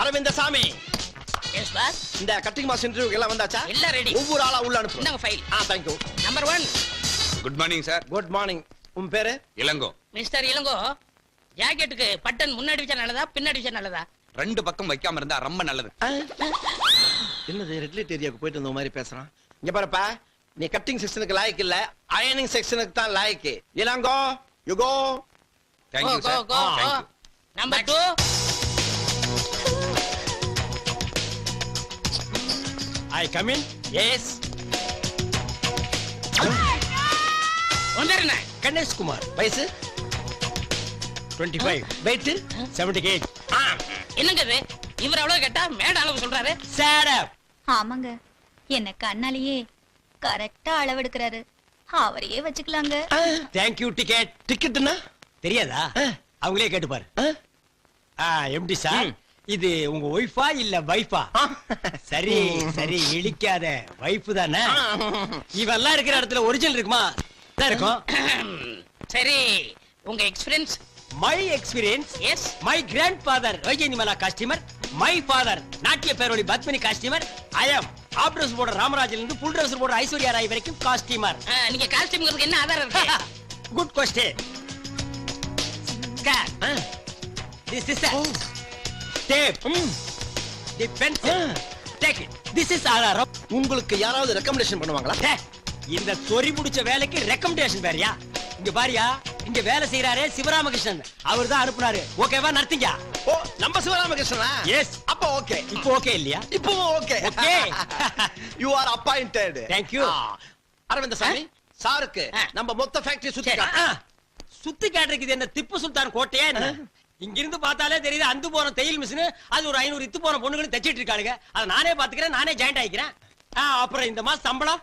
Arvind Swamy. Yes boss. இந்த cutting mass இன்டர்வியூக்கு எல்லாம் வந்தாச்சா? இல்ல ரெடி. ஒவ்வொரு ஆளா உள்ள அனுப்பு. இந்தாங்க file. thank you. Number 1. Good morning sir. Good morning. உன் பேரு? இளங்கோ. மிஸ்டர் இளங்கோ, ஜாக்கெட்டுக்கு பட்டன் முன்னாடி வச்சா நல்லதா பின்னாடி வச்சா நல்லதா? ரெண்டு பக்கம் வைக்காம இருந்தா ரொம்ப நல்லது. என்னது ரெட் லைட் ஏரியாவுக்கு போயிட்டு வந்த மாதிரி பேசுறான். இங்க பாருப்பா, நீ கட்டிங் செக்ஷனுக்கு லாயக்கு இல்ல, அயனிங் செக்ஷனுக்கு தான் லாயக்கு. Ilango, you go. Thank you Go, sir. go, go. Thank you. Number 2. I come in? Yes. வந்தறனே. கணேஷ் குமார். வயசு 25. weight 78. என்னங்க இது? இவர் அவ்வளவு கேட்டா மேட அளவு சொல்றாரு. Shut up. ஆமாங்க, என்ன கண்ணாலேயே கரெக்டா அளவெடுக்கிறாரு. அவரையே வச்சுக்கலாங்க. Thank you ticket. டிக்கெட்னா தெரியாதா? அவங்களே கேட்டு பாரு. எம்டி சார், இது உங்க ஒய்ஃபா இல்ல வைஃபா? சரி சரி, இழிக்காத. வைஃப் தானே? இவெல்லாம் இருக்கிற இடத்துல ஒரிஜினல் இருக்குமா? தான் இருக்கும். சரி, உங்க experience? My experience, yes. My grandfather Vyjayanthimala costumer, my father நாட்டிய பேரொளி Padmini costumer, I am half dress போடுற ராமராஜில இருந்து புல் ட்ரெஸ் போடுற ஐஸ்வர்யா ராய் வரைக்கும் காஸ்டியூமர். நீங்க காஸ்டியூம்ங்கிறதுக்கு என்ன ஆதாரம் இருக்கு? Good question. This is a tape. The pencil. Take it. This is ஆதாரம். உங்களுக்கு யாராவது ரெக்கமெண்டேஷன் பண்ணுவாங்களா? இந்த சொறி முடிச்ச வேலைக்கு ரெக்கமெண்டேஷன் வேறயா? இங்க பாரியா, இங்க வேலை செய்யறாரே சிவராமகிருஷ்ணன், அவர் தான் அனுப்புனாரு. ஓகேவா? நடத்தீங்க. ஓ, நம்ம சிவராமகிருஷ்ணனா? எஸ். அப்ப ஓகே. இப்போ ஓகே இல்லையா? இப்போ okay. Okay. You are appointed. Thank you. Arvind Swamy, சாருக்கு நம்ம மொத்த ஃபேக்டரி சுத்தி காட்டு. சுத்தி காட்டுறதுக்கு என்ன திப்பு சுல்தான் கோட்டையா என்ன? இங்க இருந்து பார்த்தாலே தெரியுது அந்து போன தையல் மிஷின், அது ஒரு 500 இத்து போன பொண்ணுகளும் தச்சிட்டு இருக்காளுங்க. அதை நானே பாத்துக்கிறேன், நானே ஜாயிண்ட் ஆயிக்கிறேன். அப்புறம் இந்த மாசம் சம்பளம்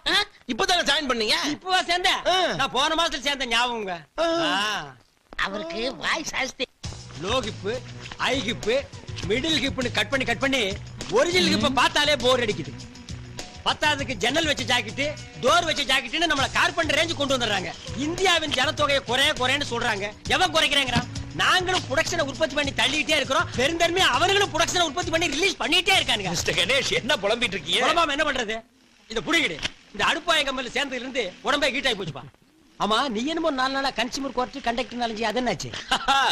இப்பதானே ஜாயின் பண்ணீங்க? இப்பவா சேர்ந்தேன்? நான் போன மாசத்துல சேர்ந்த ஞாபகங்க. அவருக்கு வாய் சாஸ்தி. Low hip, high hip, middle ஹிப்னு கட் பண்ணி ஒரிஜினல் ஹிப்ப பார்த்தாலே போர் அடிக்குது. பத்தாவதுக்கு ஜன்னல் வச்ச ஜாக்கெட், டோர் வச்ச ஜாக்கெட்னு நம்மள கார்பெண்டர் ரேஞ்ச் கொண்டு வந்துடுறாங்க. இந்தியாவின் ஜனத்தொகையை குறைன்னு சொல்றாங்க. எவன் குறைக்கிறாங்கறான்? நாங்களும் ப்ரொடக்ஷனை உற்பத்தி பண்ணி தள்ளிட்டே இருக்கிறோம். பெருந்தன்மையா அவங்களும் ப்ரொடக்ஷனை உற்பத்தி பண்ணி ரிலீஸ் பண்ணிட்டே இருக்காங்க. மிஸ்டர் கணேஷ், என்ன புலம்பிட்டு இருக்கீங்க? புலம்பாம என்ன பண்றது? இந்த புடிங்கடி, இந்த அடுப்பாய கம்பெனில சேர்ந்ததுல இருந்து உடம்பே ஹீட் ஆகி போச்சுப்பா. ஆமா, நீ என்னமோ 4 நாளா கன்சியூமர் கோர்ட் கண்டக்டர் நாலஞ்சு அது என்னாச்சு?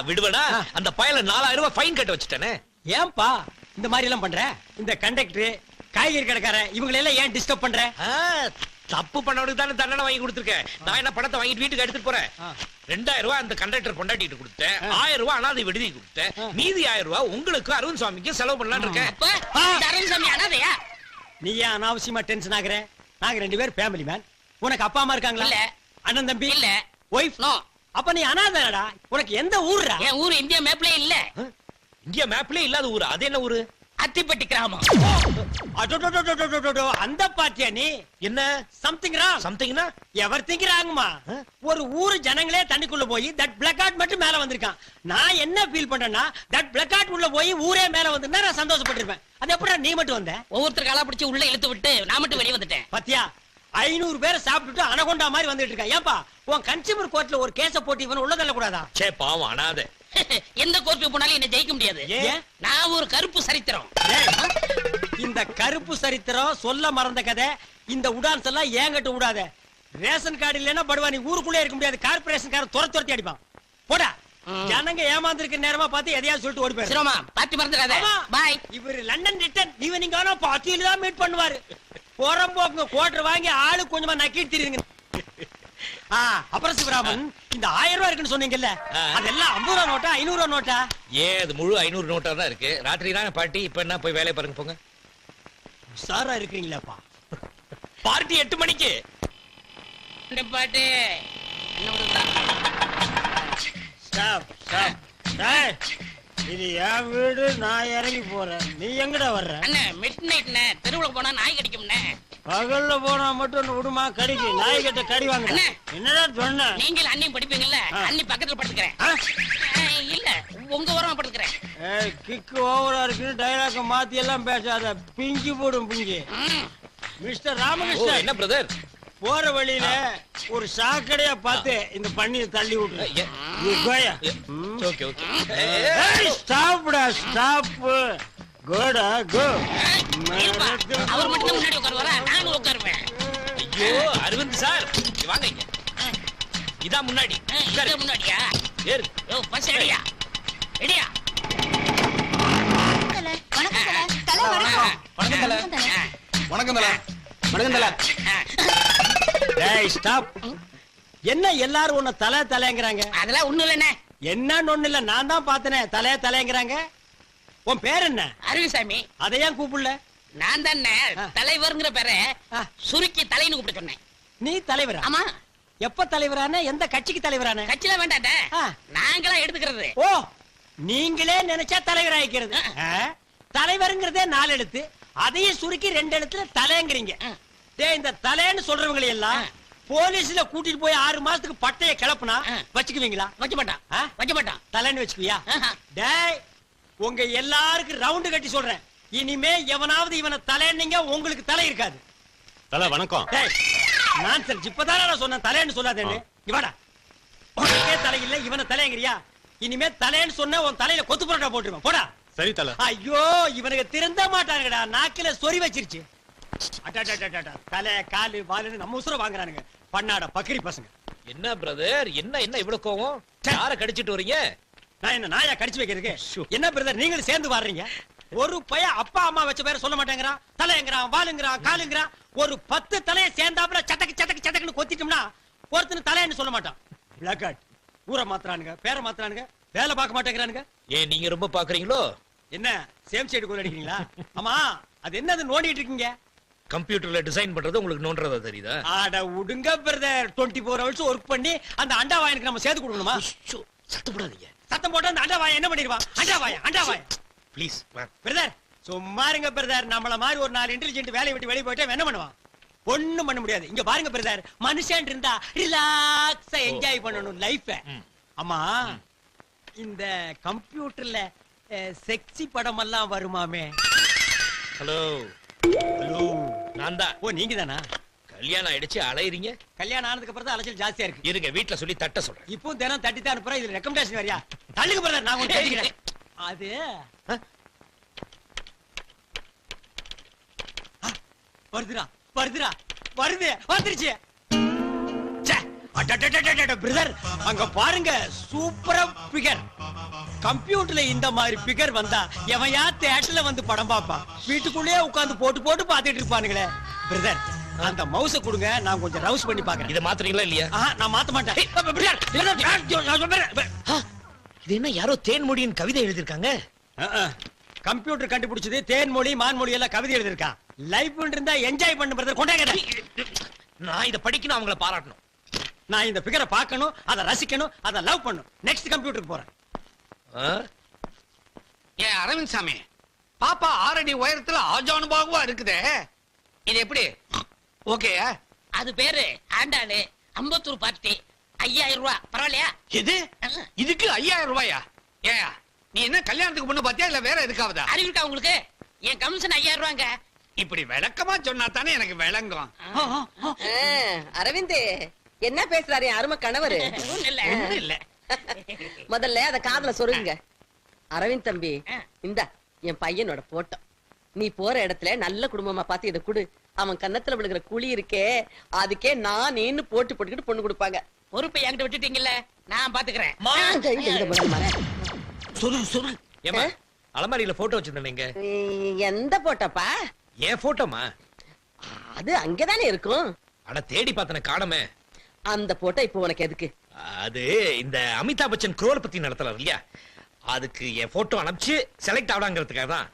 விடுவடா, அந்த பயல 4000 ரூபாய் ஃபைன் கட்ட வச்சுட்டானே. ஏன்பா இந்த மாதிரி எல்லாம் பண்ற? இந்த கண்டக்டர், காய்கறி கடைக்காரன், இவங்களை எல்லாம் ஏன் டிஸ்டர்ப் பண்ற? தப்பு பண்ணவனுக்கு தானே தண்டனை வாங்கி கொடுத்துருக்கேன். நான் என்ன பணத்தை வாங்கிட்டு வீட்டுக்கு எடுத்துட்டு போறேன். 2000 ரூபாய் அந்த கண்டக்டர் பொண்டாட்டிட்டு கொடுத்தேன், 1000 ரூபாய் அனாதை விடுதி கொடுத்தேன், மீதி 1000 ரூபாய் உங்களுக்கு அருண் சுவாமிக்கு செலவு பண்ணலாம்னு இருக்கேன். அரவிந்த் சாமி அனாதையா? நீ ஏன் அனாவசியமா டென்ஷன் ஆகுற? நாங்க 2 பேர் ஃபேமிலி மேன். உனக்கு அப்பா அம்மா இருக்காங்களா? இல்ல. அண்ணன் தம்பி இல்ல. ஒய்ஃப்? நோ. அப்ப நீ அனாதைடா. உனக்கு எந்த ஊர்ரா? என் ஊர் இந்தியா மேப்ல இல்ல. இந்தியா மேப்லயே இல்லாத ஊரு. அது என்ன ஊரு? அத்திப்பட்டி கிராமம். அந்த பாத்தியா நீ? என்ன சம்திங் ராங். சம்திங்னா எவர்திங் ராங்மா. ஒரு ஊரு ஜனங்களே தண்ணிக்குள்ள போய் தட் பிளாக் அவுட் மட்டும் மேல வந்திருக்கான். நான் என்ன ஃபீல் பண்றேன்னா, தட் பிளாக் அவுட் உள்ள போய் ஊரே மேல வந்திருந்தா நான் சந்தோஷப்பட்டிருப்பேன். அது எப்படி நீ மட்டும் வந்த? ஒவ்வொருத்தர் காலா பிடிச்சு உள்ள இழுத்து விட்டு நான் மட்டும் வெளியே வந்துட்டேன். பாத்தியா, 500 பேரை சாப்பிட்டுட்டு அனகொண்டா மாதிரி வந்துட்டு இருக்கான். ஏன்பா உன் கன்சியூமர் கோர்ட்ல ஒரு கேஸ போட்டு இவன் உள்ள தள்ள கூடாதா? சே பாவம் அனாதை. எந்த கோர்ட்டுக்கு போனாலும் என்ன ஜெயிக்க முடியாது. ஏன்? நான் ஒரு கருப்பு சரித்திரம். இந்த கருப்பு சரித்திரம் சொல்ல மறந்த கதை. இந்த உடான்ஸ் எல்லாம் ஏங்கட்டு விடாத. ரேஷன் கார்டு இல்லன்னா படுவா, நீ ஊருக்குள்ளே இருக்க முடியாது. கார்பரேஷன் காரன் துரத்தி அடிப்பான். போடா. ஜனங்க ஏமாந்திருக்க நேரமா பார்த்து எதையாவது சொல்லிட்டு ஓடி போயிரு. சிரோமா பாட்டி மறந்துடாத. பை. இவர் லண்டன் ரிட்டர்ன் ஈவினிங் ஆனா பாட்டியில தான் மீட் பண்ணுவாரு. போறம்போக்கு குவார்டர் வாங்கி ஆளு கொஞ்சமா நக்கிட்டு தெரியுங்க. அப்புறம் சிவராமன், இந்த 1000 ரூபாய் இருக்குன்னு சொன்னீங்கல்ல, அதெல்லாம் 50 ரூபாய் நோட்டா 500 ரூபாய் நோட்டா? ஏன் அது முழு 500 நோட்டா தான் இருக்கு. ராத்திரி தான் பார்ட்டி. இப்ப என்ன போய் வேலையை பாருங்க போங்க. சாரா இருக்கீங்களாப்பா? பார்ட்டி 8 மணிக்கு. இந்த பாட்டு ஸ்டாப் ஸ்டாப். டேய், இது என் வீடு, நான் இறங்கி போறேன். நீ எங்கடா வர்ற? அண்ணே மிட் நைட்ண்ணே, தெருவுல போனா நாய் கடிக்கும்ண்ணே. பகல்ல போனா மட்டும் விடுமா கடிக்கு? நாய் கிட்ட கடி வாங்க. என்னடா சொன்ன? நீங்கள் அண்ணியும் படிப்பீங்கல்ல, அண்ணி பக்கத்துல படுத்துக்கிறேன். இல்ல, உங்க ஓரமா படுத்துக்கிறேன். கிக்கு ஓவரா இருக்குன்னு டைலாக மாத்தி எல்லாம் பேசாத, பிஞ்சு போடும் பிஞ்சு. மிஸ்டர் ராமகிருஷ்ணன், என்ன பிரதர்? போற வழியில ஒரு சாக்கடையா பார்த்து இந்த பண்ணியை தள்ளி விட்டு. Okay okay. ஸ்டாப்டா, ஸ்டாப். கோடா கோ இருப்பா. அவர் மட்டும் தான் முன்னாடி உட்காருவாரா? நானும் உட்காருவேன். ஐயோ அரவிந்த் சார் இங்க வாங்க இங்க. இதான் முன்னாடி. இங்க முன்னாடியா? ஏறு. யோ, பஸ் ரெடியா? ரெடியா? தல, வணக்கம் தல. தல, வணக்கம். வணக்கம் தல. வணக்கம் தல. வணக்கம் தல. வணக்கம் தல. டேய் ஸ்டாப். என்ன எல்லாரும் உன்னை தலை தலைங்கறாங்க? அதெல்லாம் ஒண்ணும் இல்லண்ணே. என்னன்னு ஒண்ணு இல்ல, நான் தான் பார்த்தனே தலை தலைங்கறாங்க. உன் பேர் என்ன? அரவிசாமி. அதை ஏன் கூப்பிடல? நான் தானே தலைவர்ங்கிற பேரை ஆ. சுருக்கி தலைன்னு கூப்பிட சொன்னேன். நீ தலைவரா? ஆமா, எப்ப தலைவரான? எந்த கட்சிக்கு தலைவரான? கட்சியில வேண்டாட்ட ஆ. நாங்களா எடுத்துக்கிறது. ஓ, நீங்களே நினைச்சா தலைவர் ஆயிக்கிறது. தலைவருங்கிறதே 4 எழுத்து, அதையும் சுருக்கி 2 எழுத்துல தலைங்கிறீங்க. ஆ. டேய், இந்த தலைன்னு சொல்றவங்களை எல்லாம் ஆ. போலீஸ்ல கூட்டிட்டு போய் 6 மாசத்துக்கு பட்டைய கிளப்புனா ஆ. வச்சுக்குவீங்களா? வைக்க மாட்டான். ஆ? வைக்க மாட்டான். தலைன்னு வச்சுக்குவியா? ஆஹா. டேய், உங்க எல்லாருக்கும் ரவுண்டு கட்டி சொல்றேன், இனிமே எவனாவது இவனை தலைன்னீங்க உங்களுக்கு தலை இருக்காது. தல வணக்கம். டேய், நான் சரி இப்பதானே நான் சொன்னேன் தலைன்னு சொல்லாதேன்னு. இவாடா, உனக்கே தலை இல்ல, இவனை தலைங்கிறியா? இனிமே தலைன்னு சொன்ன உன் தலையில கொத்து புரோட்டா போட்டுருவேன். போடா. சரி தல. ஐயோ, இவனுக்கு திருந்த மாட்டானுங்கடா, நாக்கில சொறி வச்சிருச்சு. அடடடடடட, தலை காலு வாலுன்னு நம்ம உசுர வாங்குறானுங்க, பண்ணாட பக்கிரி பசங்க. என்ன பிரதர், என்ன என்ன இவ்வளவு கோவம்? யார கடிச்சிட்டு வரீங்க? நான் என்ன நாயா கடிச்சு வைக்கிறதுக்கு? ஷோ. என்ன பிரதர், நீங்களும் சேர்ந்து வர்றீங்க? ஒரு பையன் அப்பா அம்மா வச்ச பேரை சொல்ல மாட்டேங்கிறான், தலைங்கிறான், வாலுங்கிறான், காலுங்கிறான். ஒரு 10 தலையை சேர்ந்தாப்புல சட்டக்கு சட்டக்கு சட்டக்குன்னு கொத்திட்டோம்னா ஒருத்தன் தலைன்னு சொல்ல மாட்டான். பிளாக் ஊரை மாத்துறானுங்க, பேரை மாத்துறானுங்க, வேலை பார்க்க மாட்டேங்கிறானுங்க. ஏன் நீங்க ரொம்ப பாக்குறீங்களோ? என்ன சேம் சைடு கோல் அடிக்கிறீங்களா? ஆமா, அது என்னது நோண்டிட்டு இருக்கீங்க? கம்ப்யூட்டர்ல டிசைன் பண்றது உங்களுக்கு நோன்றதா தெரியுதா? ஆட உடுங்க பிரதர், 24 hours ஒர்க் பண்ணி அந்த அண்டா வாயனுக்கு நம்ம சேர்த்து கொடுக்கணுமா? ஷோ, சத்தம் போடாதீங்க சத்தம் போட்டு அந்த அண்டா வாயன் என்ன பண்ணிடுவான்? அண்டா வாயன் ப்ளீஸ். பிரதர், சும்மா இருங்க பிரதர். நம்மள மாதிரி ஒரு 4 இன்டெலிஜென்ட் வேலையை விட்டு வெளியே போயிட்டா என்ன பண்ணுவான்? ஒண்ணும் பண்ண முடியாது. இங்க பாருங்க பிரதர், மனுஷன் இருந்தா ரிலாக்ஸா என்ஜாய் பண்ணணும் லைஃப. ஆமா, இந்த கம்ப்யூட்டர்ல செக்ஸி படம் எல்லாம் வருமாமே? ஹலோ ஹலோ, நான் தான். ஓ நீங்க தானா? கல்யாணம் ஆயிடுச்சு அலையறீங்க. கல்யாணம் ஆனதுக்கு அப்புறம் தான் அலைச்சல் ஜாஸ்தியா இருக்கு. இருங்க, வீட்ல சொல்லி தட்ட சொல்றேன். இப்போ தினம் தட்டி தான் அனுப்புறேன். இதுல ரெக்கமெண்டேஷன் வரியா? தள்ளுங்க பிரதர், நான் கொஞ்சம் தட்டிக்கிறேன். அது வருதுடா, வந்துருச்சு. பிரதர், அங்க பாருங்க, சூப்பரா பிகர். கம்ப்யூட்டர்ல இந்த மாதிரி பிகர் வந்தா எவன் யார் தியேட்டர்ல வந்து படம் பாப்பான்? வீட்டுக்குள்ளேயே உட்கார்ந்து போட்டு பாத்துட்டு இருப்பானுங்களே. பிரதர், அந்த மவுஸ கொடுங்க, நான் கொஞ்சம் ரவுஸ் பண்ணி பாக்குறேன். இத மாத்துறீங்களா இல்லையா? நான் மாத்த மாட்டேன். இது என்ன யாரோ தேன்மொழியின் கவிதை எழுதிருக்காங்க? கம்ப்யூட்டர் கண்டுபிடிச்சது தேன்மொழி மான்மொழி எல்லாம் கவிதை எழுதிருக்கான். லைஃப் இருந்தா என்ஜாய் பண்ணு பிரதர், கொண்டாங்க. நான் இத படிக்கணும், அவங்கள பாராட்டணும். நான் இந்த பிகரை பார்க்கணும், அதை ரசிக்கணும், அதை லவ் பண்ணணும். நெக்ஸ்ட் கம்ப்யூட்டருக்கு போறேன். ஏ அரவிந்த் சாமி, பாப்பா 6 அடி உயரத்துல ஆஜானுபாகுவா இருக்குதே, இது எப்படி ஓகே? அது பேரு ஆண்டாளு அம்பத்தூர் பார்ட்டி. 5000 ரூபாய் பரவாயில்லையா? இது இதுக்கு 5000 ரூபாயா? ஏயா, நீ என்ன கல்யாணத்துக்கு பொண்ணு பாத்தியா இல்ல வேற எதுக்காவதா? அறிவிருக்கா உங்களுக்கு? என் கமிஷன் 5000 ரூபாங்க. இப்படி விளக்கமா சொன்னா தானே எனக்கு விளங்கும். அரவிந்த் என்ன பேசுறாரு என் அருமை கணவரு? ஒண்ணும் இல்ல. ஒண்ணும் இல்ல. முதல்ல அத காதுல சொருங்க. அரவிந்த் தம்பி, ஆ. இந்த என் பையனோட போட்டோ. நீ போற இடத்துல நல்ல குடும்பமா பார்த்து இதை கொடு. அவன் கன்னத்துல விழுகிற குழி இருக்கே, அதுக்கே நான் நீன்னு போட்டுக்கிட்டு பொண்ணு கொடுப்பாங்க. பொறுப்பை என்கிட்ட விட்டுட்டீங்கல்ல, நான் பாத்துக்கிறேன். சொல்லு. ஏமா, அலமாரியில போட்டோ வச்சிருந்தேங்க. எந்த போட்டோப்பா? ஏன் போட்டோமா? அது அங்கதானே இருக்கும். அட தேடி பார்த்தன காணமே. அந்த போட்டோ இப்போ உனக்கு எதுக்கு? அது இந்த அமிதாப் பச்சன் குரோல் பத்தி நடத்தலாம் இல்லையா, அதுக்கு என் போட்டோ அனுப்பிச்சு செலக்ட் ஆகலாங்கிறதுக்காக தான்.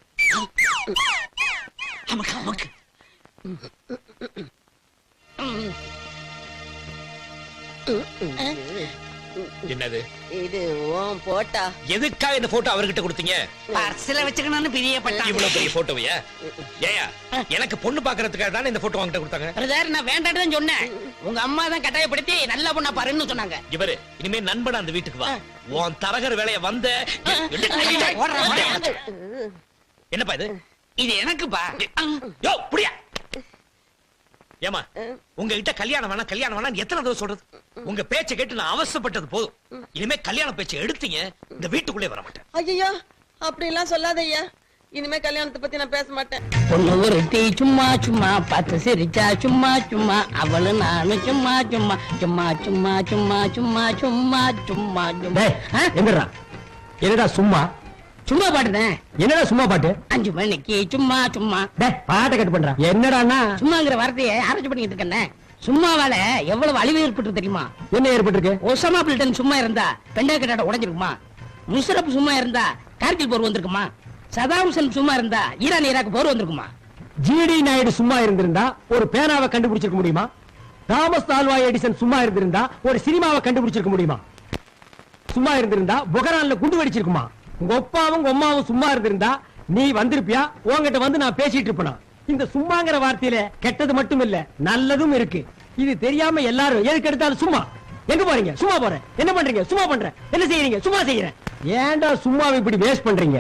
என்னது இது உன் போட்டா? எதுக்காக இந்த போட்டோ அவர்கிட்ட கொடுத்தீங்க? பர்ஸ்ல வச்சுக்கணும்னு பிரியப்பட்டான். இவ்வளவு பெரிய போட்டோவையா? ஏயா, எனக்கு பொண்ணு பாக்குறதுக்காக தானே இந்த போட்டோ வாங்கிட்ட கொடுத்தாங்க. பிரதர், நான் வேண்டான்னு தான் சொன்னேன். உங்க அம்மா தான் கட்டாயப்படுத்தி நல்ல பொண்ணா பாருன்னு சொன்னாங்க. இவரு இனிமே நண்பன் அந்த வீட்டுக்கு வா, உன் தரகர் வேலைய வந்த. என்னப்பா இது? இது எனக்குப்பா. யோ புடியா. ஏமா, உங்ககிட்ட கல்யாணம் வேணாம் எத்தனை தடவை சொல்றது? உங்க பேச்ச கேட்டு நான் அவசரப்பட்டது போதும். இனிமே கல்யாண பேச்ச எடுத்தீங்க, இந்த வீட்டுக்குள்ளே வர மாட்டேன். ஐயோ, அப்படி எல்லாம் சொல்லாதய்யா. இனிமே கல்யாணத்தை பத்தி நான் பேச மாட்டேன். பொண்ணு ஒருத்தி சும்மா சும்மா பார்த்து சிரிச்சா சும்மா சும்மா அவளு நானும் சும்மா சும்மா சும்மா சும்மா சும்மா சும்மா சும்மா சும்மா சும்மா எங்கடா என்னடா சும்மா சும்மா பாட்டுதான். என்னடா சும்மா பாட்டு 5 மணிக்கு சும்மா சும்மா பாட்டை கட் பண்றான் என்னடான்னா சும்மாங்கிற வார்த்தையை ஆராய்ச்சி பண்ணிட்டு இருக்கேன். சும்மாவால எவ்வளவு அழிவு ஏற்பட்டு தெரியுமா? என்ன ஏற்பட்டிருக்கு? ஒசாமா பில்டன் சும்மா இருந்தா பெண்டா கட்டாட உடைஞ்சிருக்குமா? முஷரப் சும்மா இருந்தா கார்கில் போர் வந்திருக்குமா? சதாம் ஹுசேன் சும்மா இருந்தா ஈரான் ஈராக் போர் வந்திருக்குமா? ஜிடி நாயுடு சும்மா இருந்திருந்தா ஒரு பேனாவை கண்டுபிடிச்சிருக்க முடியுமா? தாமஸ் ஆல்வா எடிசன் சும்மா இருந்திருந்தா ஒரு சினிமாவை கண்டுபிடிச்சிருக்க முடியுமா? சும்மா இருந்திருந்தா புகரான்ல குண்டு வெடிச்சிருக்குமா? உங்க அப்பாவும் உங்க அம்மாவும் சும்மா இருந்திருந்தா நீ வந்திருப்பியா? உன்கிட்ட வந்து நான் பேசிட்டு இருப்பேனா? இந்த சும்மாங்கிற வார்த்தையில கெட்டது மட்டும் இல்ல நல்லதும் இருக்கு. இது தெரியாம எல்லாரும் எதுக்கு எடுத்தாலும் சும்மா. எங்க போறீங்க? சும்மா போறேன். என்ன பண்றீங்க? சும்மா பண்றேன். என்ன செய்யறீங்க? சும்மா செய்யறேன். ஏன்டா சும்மாவை இப்படி வேஸ்ட் பண்றீங்க?